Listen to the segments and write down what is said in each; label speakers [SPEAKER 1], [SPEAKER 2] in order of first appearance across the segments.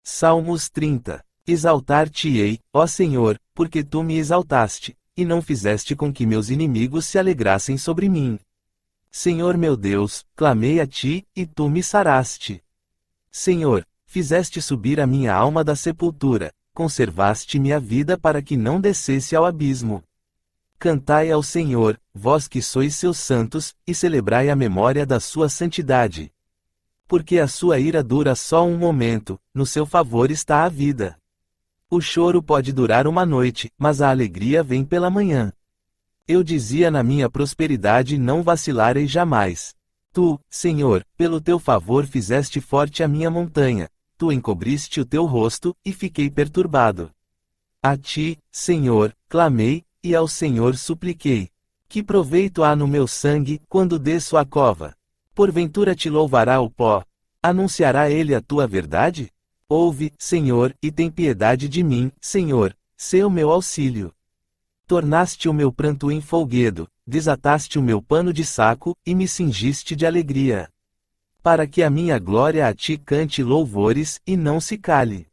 [SPEAKER 1] Salmos 30. Exaltar-te-ei, ó Senhor, porque tu me exaltaste, e não fizeste com que meus inimigos se alegrassem sobre mim. Senhor meu Deus, clamei a ti, e tu me saraste. Senhor, fizeste subir a minha alma da sepultura, conservaste-me a vida para que não descesse ao abismo. Cantai ao Senhor, vós que sois seus santos, e celebrai a memória da sua santidade. Porque a sua ira dura só um momento, no seu favor está a vida. O choro pode durar uma noite, mas a alegria vem pela manhã. Eu dizia na minha prosperidade: não vacilarei jamais. Tu, Senhor, pelo teu favor fizeste forte a minha montanha, tu encobriste o teu rosto, e fiquei perturbado. A ti, Senhor, clamei, e ao Senhor supliquei. Que proveito há no meu sangue, quando desço à cova? Porventura te louvará o pó? Anunciará ele a tua verdade? Ouve, Senhor, e tem piedade de mim, Senhor, sê o meu auxílio. Tornaste o meu pranto em folguedo, desataste o meu pano de saco, e me cingiste de alegria. Para que a minha glória a ti cante louvores, e não se cale.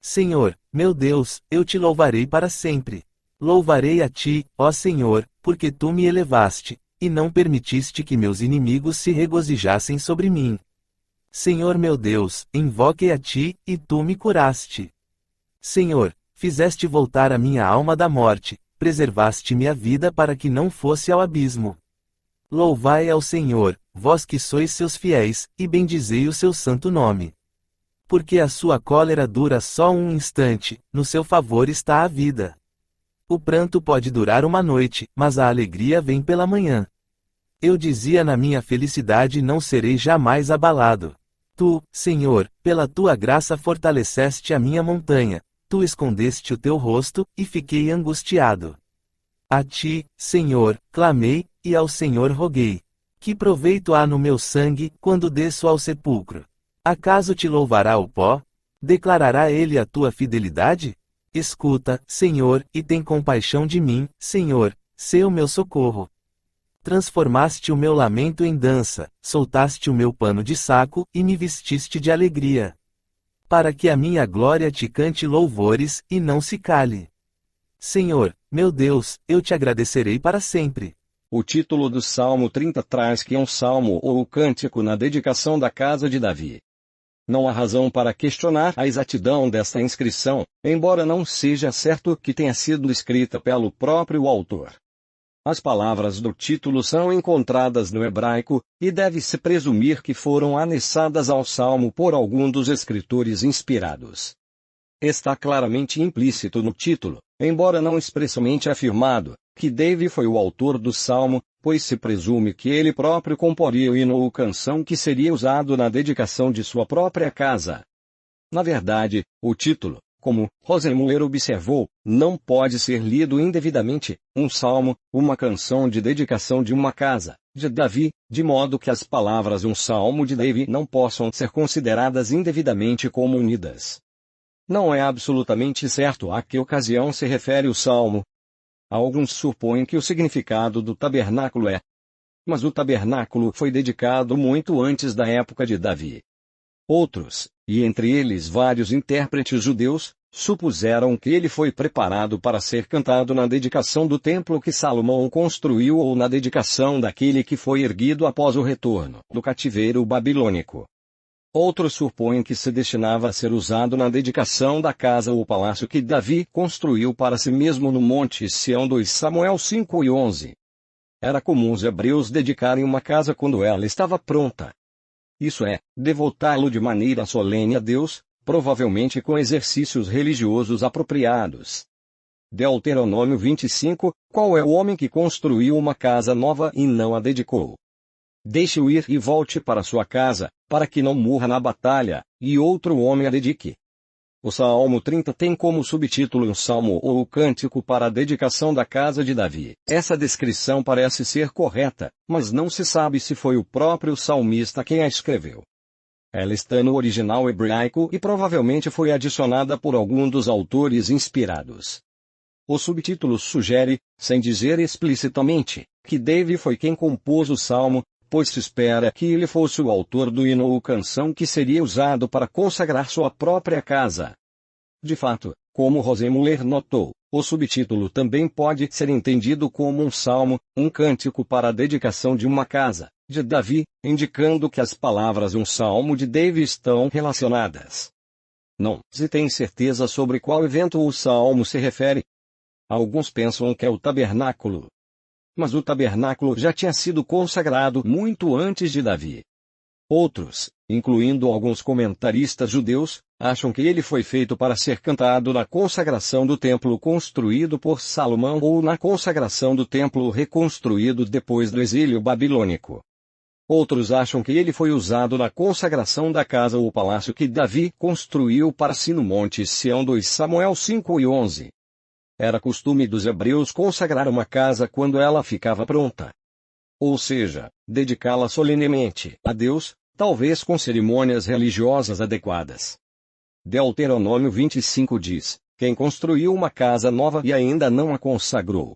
[SPEAKER 1] Senhor, meu Deus, eu te louvarei para sempre. Louvarei a ti, ó Senhor, porque tu me elevaste, e não permitiste que meus inimigos se regozijassem sobre mim. Senhor meu Deus, invoquei a ti, e tu me curaste. Senhor, fizeste voltar a minha alma da morte, preservaste-me a vida para que não fosse ao abismo. Louvai ao Senhor, vós que sois seus fiéis, e bendizei o seu santo nome. Porque a sua cólera dura só um instante, no seu favor está a vida. O pranto pode durar uma noite, mas a alegria vem pela manhã. Eu dizia na minha felicidade: não serei jamais abalado. Tu, Senhor, pela tua graça fortaleceste a minha montanha, tu escondeste o teu rosto, e fiquei angustiado. A ti, Senhor, clamei, e ao Senhor roguei. Que proveito há no meu sangue, quando desço ao sepulcro? Acaso te louvará o pó? Declarará ele a tua fidelidade? Escuta, Senhor, e tem compaixão de mim, Senhor, sê o meu socorro. Transformaste o meu lamento em dança, soltaste o meu pano de saco, e me vestiste de alegria. Para que a minha glória te cante louvores, e não se cale. Senhor, meu Deus, eu te agradecerei para sempre.
[SPEAKER 2] O título do Salmo 30 traz que é um salmo ou cântico na dedicação da casa de Davi. Não há razão para questionar a exatidão desta inscrição, embora não seja certo que tenha sido escrita pelo próprio autor. As palavras do título são encontradas no hebraico, e deve-se presumir que foram anexadas ao salmo por algum dos escritores inspirados. Está claramente implícito no título, embora não expressamente afirmado, que Davi foi o autor do salmo, pois se presume que ele próprio comporia o hino ou canção que seria usado na dedicação de sua própria casa. Na verdade, o título, como Rosenmuller observou, não pode ser lido indevidamente, um salmo, uma canção de dedicação de uma casa, de Davi, de modo que as palavras um salmo de Davi não possam ser consideradas indevidamente como unidas. Não é absolutamente certo a que ocasião se refere o salmo. Alguns supõem que o significado do tabernáculo é: mas o tabernáculo foi dedicado muito antes da época de Davi. Outros, e entre eles vários intérpretes judeus, supuseram que ele foi preparado para ser cantado na dedicação do templo que Salomão construiu ou na dedicação daquele que foi erguido após o retorno do cativeiro babilônico. Outros supõem que se destinava a ser usado na dedicação da casa ou palácio que Davi construiu para si mesmo no Monte Sião. 2 Samuel 5:11. Era comum os hebreus dedicarem uma casa quando ela estava pronta. Isso é, devotá-lo de maneira solene a Deus, provavelmente com exercícios religiosos apropriados. Deuteronômio 25, qual é o homem que construiu uma casa nova e não a dedicou? Deixe-o ir e volte para sua casa, para que não morra na batalha, e outro homem a dedique. O Salmo 30 tem como subtítulo um salmo ou cântico para a dedicação da casa de Davi. Essa descrição parece ser correta, mas não se sabe se foi o próprio salmista quem a escreveu. Ela está no original hebraico e provavelmente foi adicionada por algum dos autores inspirados. O subtítulo sugere, sem dizer explicitamente, que Davi foi quem compôs o salmo, pois se espera que ele fosse o autor do hino ou canção que seria usado para consagrar sua própria casa. De fato, como Rosemuller notou, o subtítulo também pode ser entendido como um salmo, um cântico para a dedicação de uma casa, de Davi, indicando que as palavras um salmo de Davi estão relacionadas. Não se tem certeza sobre qual evento o salmo se refere. Alguns pensam que é o tabernáculo. Mas o tabernáculo já tinha sido consagrado muito antes de Davi. Outros, incluindo alguns comentaristas judeus, acham que ele foi feito para ser cantado na consagração do templo construído por Salomão ou na consagração do templo reconstruído depois do exílio babilônico. Outros acham que ele foi usado na consagração da casa ou palácio que Davi construiu para si no Monte Sião. 2 Samuel 5:11. Era costume dos hebreus consagrar uma casa quando ela ficava pronta. Ou seja, dedicá-la solenemente a Deus, talvez com cerimônias religiosas adequadas. Deuteronômio 25 diz: quem construiu uma casa nova e ainda não a consagrou,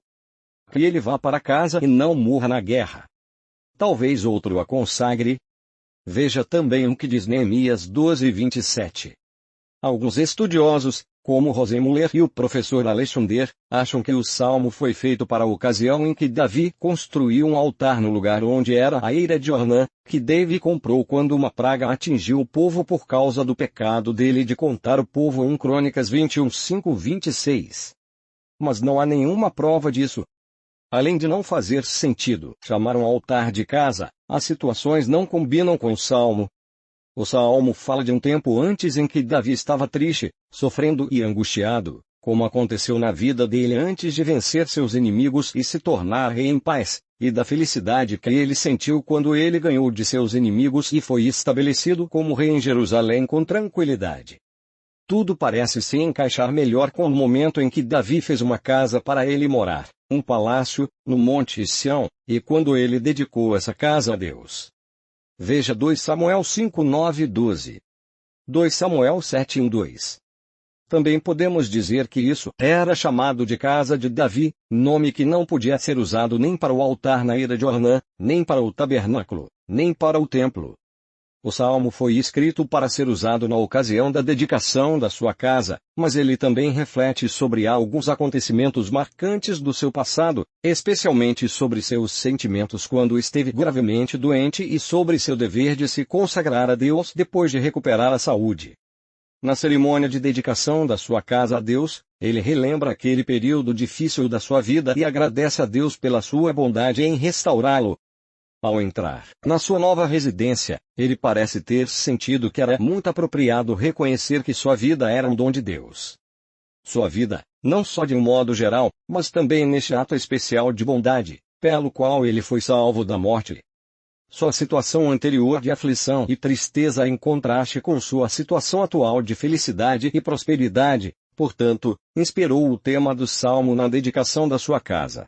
[SPEAKER 2] que ele vá para casa e não morra na guerra. Talvez outro a consagre. Veja também o que diz Neemias 12:27. Alguns estudiosos, como Rosemuller e o professor Alexander, acham que o salmo foi feito para a ocasião em que Davi construiu um altar no lugar onde era a eira de Ornã, que Davi comprou quando uma praga atingiu o povo por causa do pecado dele de contar o povo em Crônicas 21:5-26. Mas não há nenhuma prova disso. Além de não fazer sentido chamar um altar de casa, as situações não combinam com o salmo. O salmo fala de um tempo antes em que Davi estava triste, sofrendo e angustiado, como aconteceu na vida dele antes de vencer seus inimigos e se tornar rei em paz, e da felicidade que ele sentiu quando ele ganhou de seus inimigos e foi estabelecido como rei em Jerusalém com tranquilidade. Tudo parece se encaixar melhor com o momento em que Davi fez uma casa para ele morar, um palácio, no Monte Sião, e quando ele dedicou essa casa a Deus. Veja 2 Samuel 5:9-12. 2 Samuel 7:1-2. Também podemos dizer que isso era chamado de casa de Davi, nome que não podia ser usado nem para o altar na eira de Ornã, nem para o tabernáculo, nem para o templo. O salmo foi escrito para ser usado na ocasião da dedicação da sua casa, mas ele também reflete sobre alguns acontecimentos marcantes do seu passado, especialmente sobre seus sentimentos quando esteve gravemente doente e sobre seu dever de se consagrar a Deus depois de recuperar a saúde. Na cerimônia de dedicação da sua casa a Deus, ele relembra aquele período difícil da sua vida e agradece a Deus pela sua bondade em restaurá-lo. Ao entrar na sua nova residência, ele parece ter sentido que era muito apropriado reconhecer que sua vida era um dom de Deus. Sua vida, não só de um modo geral, mas também neste ato especial de bondade, pelo qual ele foi salvo da morte. Sua situação anterior de aflição e tristeza em contraste com sua situação atual de felicidade e prosperidade, portanto, inspirou o tema do salmo na dedicação da sua casa.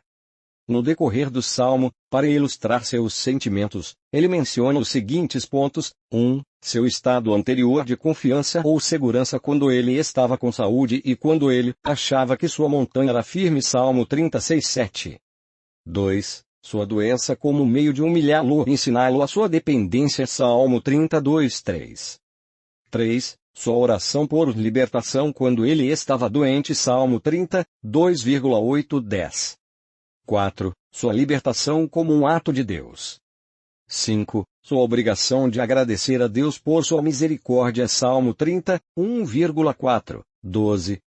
[SPEAKER 2] No decorrer do salmo, para ilustrar seus sentimentos, ele menciona os seguintes pontos: 1. Seu estado anterior de confiança ou segurança quando ele estava com saúde e quando ele achava que sua montanha era firme. Salmo 36:7. 2. Sua doença como meio de humilhá-lo e ensiná-lo a sua dependência. Salmo 32:3. 3. Sua oração por libertação quando ele estava doente. Salmo 32,8-10. 4. Sua libertação como um ato de Deus. 5. Sua obrigação de agradecer a Deus por sua misericórdia. Salmo 31,4, 12.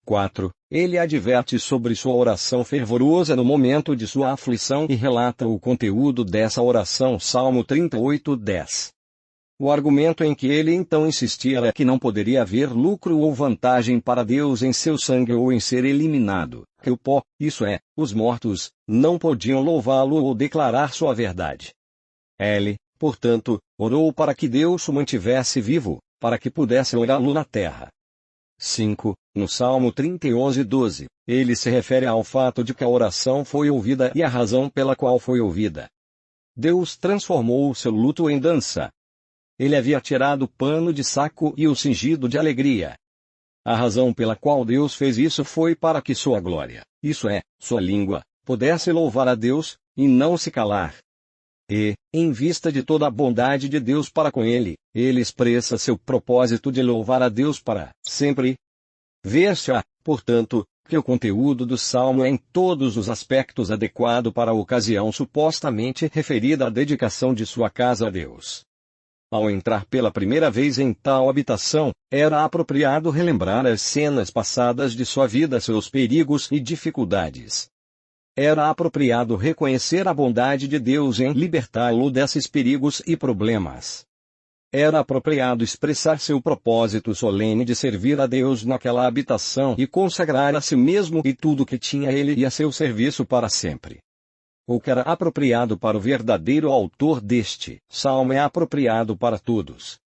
[SPEAKER 2] 4. Ele adverte sobre sua oração fervorosa no momento de sua aflição e relata o conteúdo dessa oração. Salmo 38:10. O argumento em que ele então insistia era que não poderia haver lucro ou vantagem para Deus em seu sangue ou em ser eliminado, que o pó, isso é, os mortos, não podiam louvá-lo ou declarar sua verdade. Ele, portanto, orou para que Deus o mantivesse vivo, para que pudesse orá-lo na terra. 5. No Salmo 31:12, ele se refere ao fato de que a oração foi ouvida e a razão pela qual foi ouvida. Deus transformou o seu luto em dança. Ele havia tirado o pano de saco e o cingido de alegria. A razão pela qual Deus fez isso foi para que sua glória, isso é, sua língua, pudesse louvar a Deus, e não se calar. E, em vista de toda a bondade de Deus para com ele, ele expressa seu propósito de louvar a Deus para sempre. Veja, portanto, que o conteúdo do salmo é em todos os aspectos adequado para a ocasião supostamente referida à dedicação de sua casa a Deus. Ao entrar pela primeira vez em tal habitação, era apropriado relembrar as cenas passadas de sua vida, seus perigos e dificuldades. Era apropriado reconhecer a bondade de Deus em libertá-lo desses perigos e problemas. Era apropriado expressar seu propósito solene de servir a Deus naquela habitação e consagrar a si mesmo e tudo que tinha ele e a seu serviço para sempre. O que era apropriado para o verdadeiro autor deste salmo é apropriado para todos.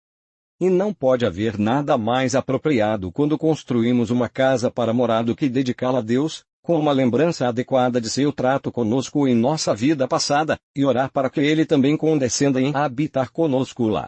[SPEAKER 2] E não pode haver nada mais apropriado quando construímos uma casa para morar do que dedicá-la a Deus, com uma lembrança adequada de seu trato conosco em nossa vida passada, e orar para que Ele também condescenda em habitar conosco lá.